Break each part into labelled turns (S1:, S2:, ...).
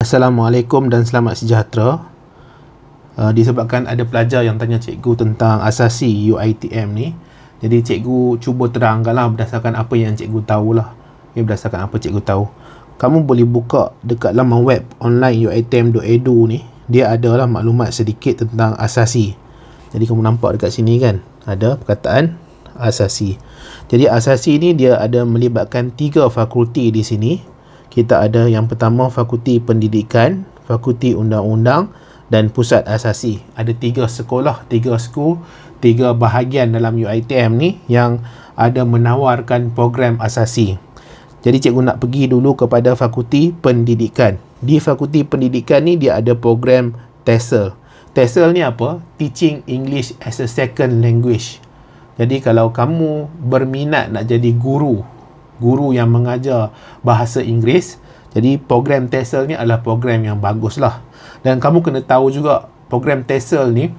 S1: Assalamualaikum dan selamat sejahtera. Disebabkan ada pelajar yang tanya cikgu tentang asasi UiTM ni, jadi cikgu cuba terangkanlah berdasarkan apa yang cikgu tahulah. Berdasarkan apa cikgu tahu. Kamu boleh buka dekat laman web online uitm.edu ni, dia adalah maklumat sedikit tentang asasi. Jadi kamu nampak dekat sini kan, ada perkataan asasi. Jadi asasi ni dia ada melibatkan 3 fakulti di sini. Kita ada yang pertama Fakulti Pendidikan, Fakulti Undang-Undang dan Pusat Asasi. Ada 3 sekolah, 3 school, 3 bahagian dalam UiTM ni yang ada menawarkan program asasi. Jadi cikgu nak pergi dulu kepada Fakulti Pendidikan. Di Fakulti Pendidikan ni dia ada program TESOL. TESOL ni apa? Teaching English as a Second Language. Jadi kalau kamu berminat nak jadi guru yang mengajar bahasa Inggeris, jadi program TESOL ni adalah program yang bagus lah. Dan kamu kena tahu juga program TESOL ni,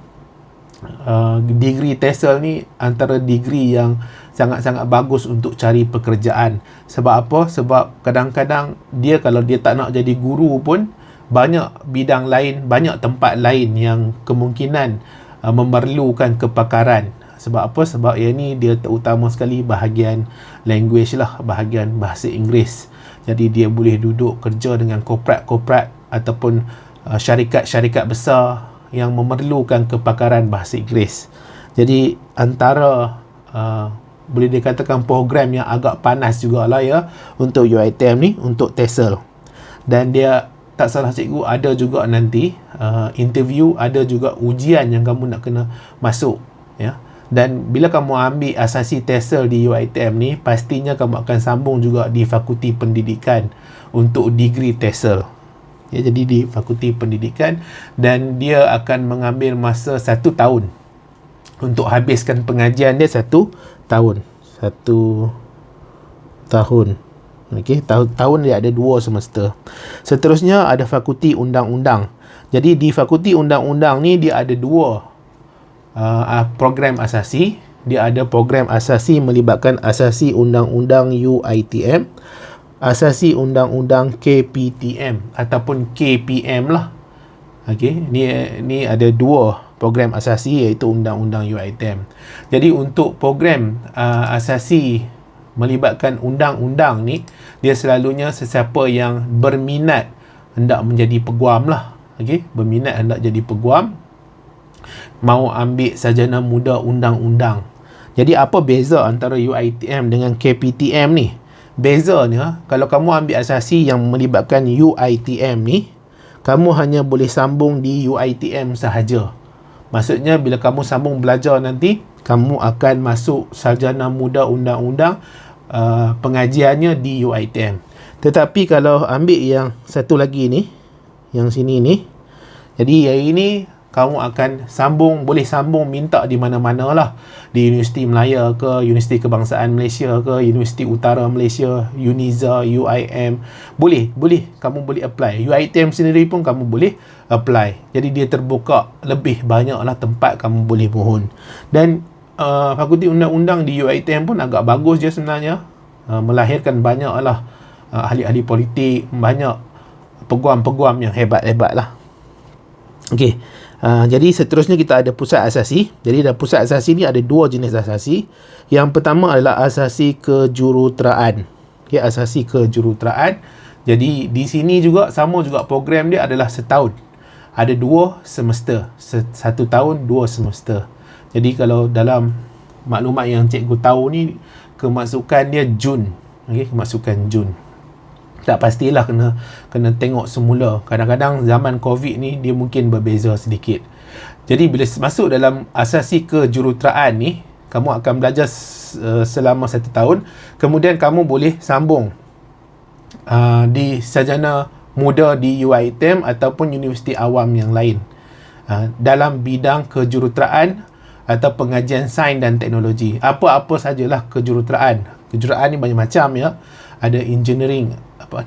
S1: degree TESOL ni antara degree yang sangat-sangat bagus untuk cari pekerjaan. Sebab apa? Sebab kadang-kadang dia kalau dia tak nak jadi guru pun, banyak bidang lain, banyak tempat lain yang kemungkinan memerlukan kepakaran. Sebab apa? Sebab yang ni dia terutama sekali bahagian language lah, bahagian bahasa Inggeris. Jadi dia boleh duduk kerja dengan korporat ataupun syarikat-syarikat besar yang memerlukan kepakaran bahasa Inggeris. Jadi antara boleh dikatakan program yang agak panas jugalah ya untuk UiTM ni, untuk TESOL. Dan dia tak salah cikgu ada juga nanti interview, ada juga ujian yang kamu nak kena masuk ya. Dan bila kamu ambil asasi TESOL di UiTM ni, pastinya kamu akan sambung juga di Fakulti Pendidikan untuk degree TESOL. Ya, jadi di Fakulti Pendidikan, dan dia akan mengambil masa 1 tahun untuk habiskan pengajian dia. 1 tahun. 1 tahun. Okey, tahun dia ada 2 semester. Seterusnya ada Fakulti Undang-Undang. Jadi di Fakulti Undang-Undang ni dia ada 2 program asasi. Dia ada program asasi melibatkan asasi undang-undang UiTM, asasi undang-undang KPTM ataupun KPM lah. Okey, ni ada 2 program asasi iaitu undang-undang UiTM. Jadi untuk program asasi melibatkan undang-undang ni, dia selalunya sesiapa yang berminat hendak menjadi peguam lah. Okey, berminat hendak jadi peguam, mau ambil sarjana muda undang-undang. Jadi apa beza antara UiTM dengan KPTM ni? Bezanya, kalau kamu ambil asasi yang melibatkan UiTM ni, kamu hanya boleh sambung di UiTM sahaja. Maksudnya bila kamu sambung belajar nanti, kamu akan masuk sarjana muda undang-undang, pengajiannya di UiTM. Tetapi kalau ambil yang satu lagi ni, yang sini ni, jadi yang ini kamu akan boleh sambung minta di mana-mana lah. Di Universiti Melaya ke, Universiti Kebangsaan Malaysia ke, Universiti Utara Malaysia, UNIZA, UIM. Boleh. Kamu boleh apply. UiTM sendiri pun kamu boleh apply. Jadi dia terbuka lebih banyak lah tempat kamu boleh mohon. Dan Fakulti Undang-Undang di UiTM pun agak bagus je sebenarnya. Melahirkan banyak lah ahli-ahli politik, banyak peguam-peguam yang hebat-hebat lah. Okey. Jadi seterusnya kita ada pusat asasi. Jadi dalam pusat asasi ni ada 2 jenis asasi. Yang pertama adalah asasi kejuruteraan. Okay, asasi kejuruteraan. Jadi di sini juga sama juga, program dia adalah setahun. Ada 2 semester. 1 tahun 2 semester. Jadi kalau dalam maklumat yang cikgu tahu ni, kemasukan dia Jun. Okay, kemasukan Jun. Tak pastilah, kena tengok semula. Kadang-kadang zaman COVID ni dia mungkin berbeza sedikit. Jadi bila masuk dalam asasi kejuruteraan ni, kamu akan belajar selama 1 tahun. Kemudian kamu boleh sambung di sarjana muda di UiTM ataupun universiti awam yang lain dalam bidang kejuruteraan atau pengajian sains dan teknologi. Apa-apa sajalah kejuruteraan. Kejuruteraan ni banyak macam ya. Ada engineering,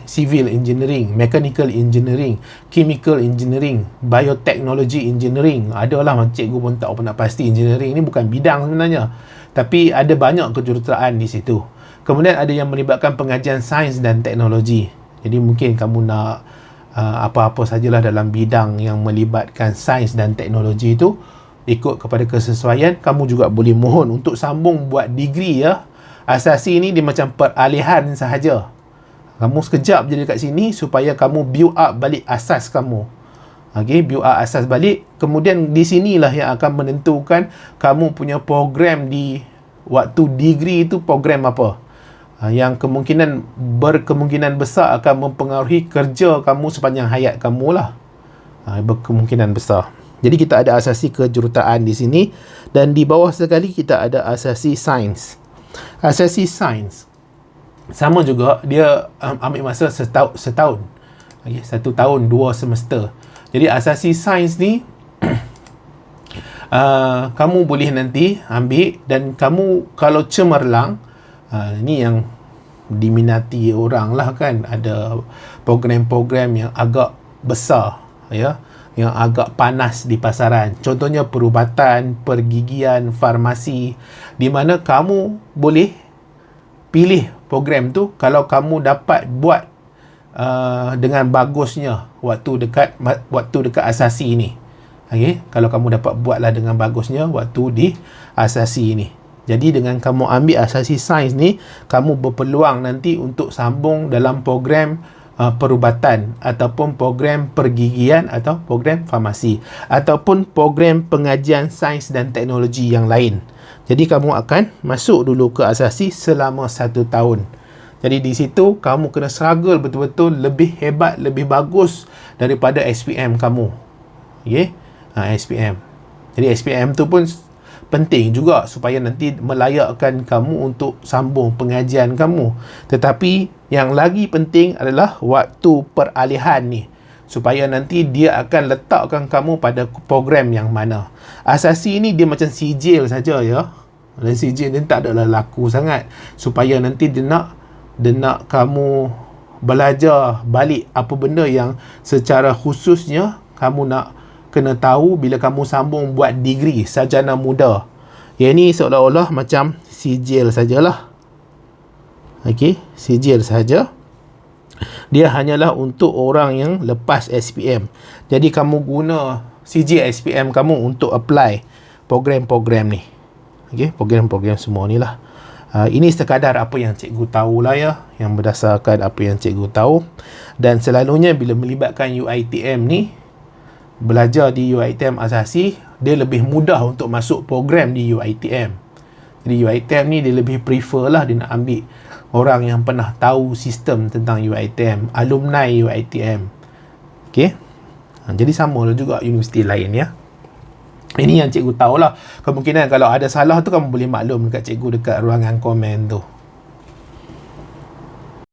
S1: civil engineering, mechanical engineering, chemical engineering, biotechnology engineering. Adalah cikgu pun tak pernah pasti engineering ni bukan bidang sebenarnya. Tapi ada banyak kejuruteraan di situ. Kemudian ada yang melibatkan pengajian sains dan teknologi. Jadi mungkin kamu nak apa-apa sajalah dalam bidang yang melibatkan sains dan teknologi itu, ikut kepada kesesuaian, kamu juga boleh mohon untuk sambung buat degree ya. Asasi ni dia macam peralihan sahaja. Kamu sekejap je dekat sini supaya kamu build up balik asas kamu. Okay, build up asas balik. Kemudian di sinilah yang akan menentukan kamu punya program di waktu degree itu program apa. Yang berkemungkinan besar akan mempengaruhi kerja kamu sepanjang hayat kamu lah. Berkemungkinan besar. Jadi kita ada asasi kejuruteraan di sini, dan di bawah sekali kita ada asasi sains. Asasi sains sama juga, dia ambil masa setahun. Okay, 1 tahun 2 semester. Jadi asasi sains ni kamu boleh nanti ambil, dan kamu kalau cemerlang, ni yang diminati orang lah kan, ada program-program yang agak besar ya, yang agak panas di pasaran. Contohnya perubatan, pergigian, farmasi, di mana kamu boleh pilih program tu kalau kamu dapat buat dengan bagusnya waktu dekat asasi ni. Okay? Kalau kamu dapat buatlah dengan bagusnya waktu di asasi ni. Jadi dengan kamu ambil asasi sains ni, kamu berpeluang nanti untuk sambung dalam program perubatan, ataupun program pergigian, atau program farmasi, ataupun program pengajian sains dan teknologi yang lain. Jadi kamu akan masuk dulu ke asasi selama 1 tahun. Jadi di situ kamu kena struggle betul-betul lebih hebat, lebih bagus daripada SPM kamu. Okay? SPM. Jadi SPM tu pun penting juga supaya nanti melayakkan kamu untuk sambung pengajian kamu. Tetapi yang lagi penting adalah waktu peralihan ni, supaya nanti dia akan letakkan kamu pada program yang mana. Asasi ni dia macam sijil saja ya. Dan sijil dia tak adalah laku sangat, supaya nanti dia nak kamu belajar balik apa benda yang secara khususnya kamu nak kena tahu bila kamu sambung buat degree sarjana muda. Yang ni seolah-olah macam sijil sajalah. Okey, sijil saja. Dia hanyalah untuk orang yang lepas SPM. Jadi kamu guna sijil SPM kamu untuk apply program-program ni. Okey, program-program semua ni lah. Ini sekadar apa yang cikgu tahulah ya, yang berdasarkan apa yang cikgu tahu. Dan selalunya bila melibatkan UiTM ni, belajar di UiTM asasi, dia lebih mudah untuk masuk program di UiTM. Jadi UiTM ni dia lebih prefer lah, dia nak ambil orang yang pernah tahu sistem tentang UiTM, alumni UiTM. Okay, jadi sama lah juga universiti lain ya. Ini yang cikgu tahulah. Kemungkinan kalau ada salah tu kamu boleh maklum dekat cikgu dekat ruangan komen tu.